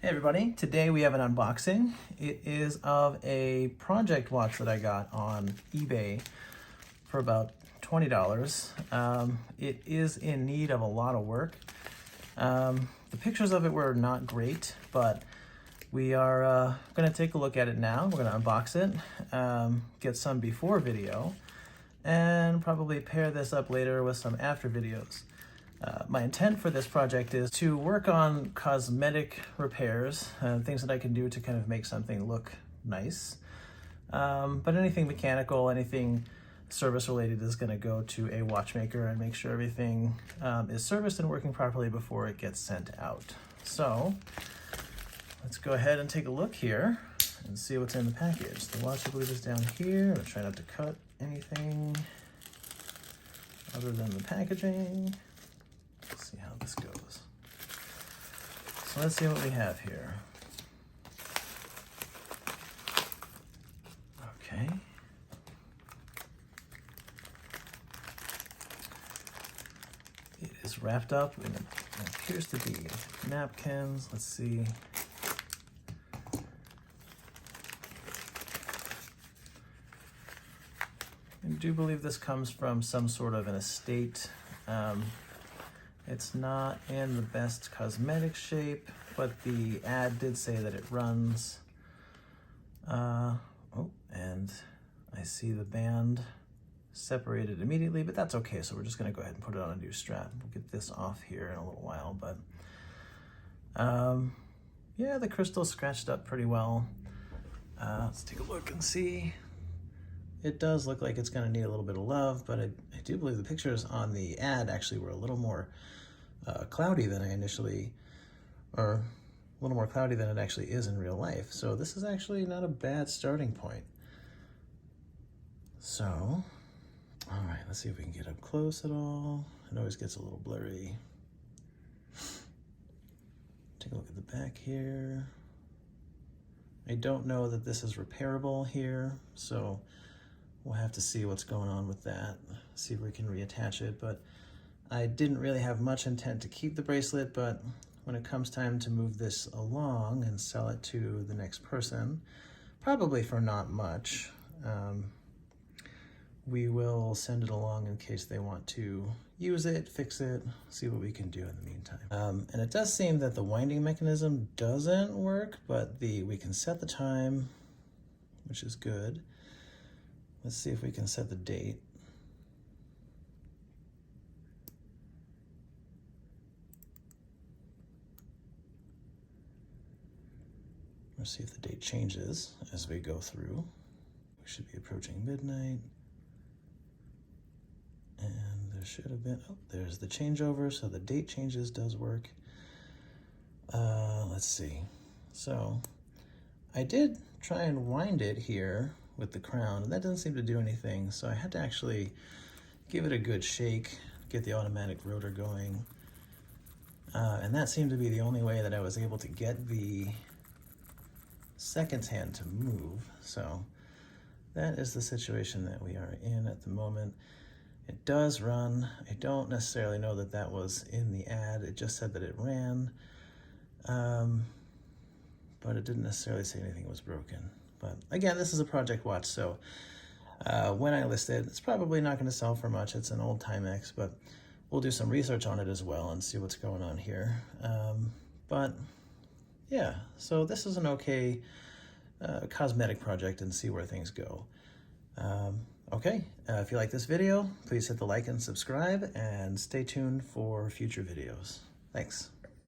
Hey everybody, today we have an unboxing. It is of a project watch that I got on eBay for about $20. It is in need of a lot of work. The pictures of it were not great, but we are gonna take a look at it now. We're gonna unbox it, get some before video, and probably pair this up later with some after videos. My intent for this project is to work on cosmetic repairs, things that I can do to kind of make something look nice. But anything mechanical, anything service related is going to go to a watchmaker and make sure everything is serviced and working properly before it gets sent out. So let's go ahead and take a look here and see what's in the package. The watch, I believe, is down here. I'll try not to cut anything other than the packaging. Let's see how this goes. So let's see what we have here. Okay. It is wrapped up in what appears to be napkins. Let's see. I do believe this comes from some sort of an estate. It's not in the best cosmetic shape, but the ad did say that it runs. And I see the band separated immediately, but that's okay. So we're just gonna go ahead and put it on a new strap. We'll get this off here in a little while, but yeah, the crystal's scratched up pretty well. Let's take a look and see. It does look like it's gonna need a little bit of love, but I do believe the pictures on the ad actually were a little more cloudy than I initially, or a little more cloudy than it actually is in real life. So this is actually not a bad starting point. So, all right, let's see if we can get up close at all. It always gets a little blurry. Take a look at the back here. I don't know that this is repairable here, so we'll have to see what's going on with that, see if we can reattach it. But I didn't really have much intent to keep the bracelet, but when it comes time to move this along and sell it to the next person, probably for not much, we will send it along in case they want to use it, fix it, see what we can do in the meantime. And it does seem that the winding mechanism doesn't work, but we can set the time, which is good. Let's see if we can set the date. Let's see if the date changes as we go through. We should be approaching midnight. And there should have been, oh, there's the changeover, so the date changes does work. Let's see. So I did try and wind it here with the crown, and that doesn't seem to do anything. So I had to actually give it a good shake, get the automatic rotor going. And that seemed to be the only way that I was able to get the seconds hand to move. So that is the situation that we are in at the moment. It does run. I don't necessarily know that that was in the ad. It just said that it ran, but it didn't necessarily say anything was broken. But again, this is a project watch, so when I list it, it's probably not going to sell for much. It's an old Timex, but we'll do some research on it as well and see what's going on here. But yeah, so this is an okay cosmetic project and see where things go. Okay, if you like this video, please hit the like and subscribe and stay tuned for future videos. Thanks.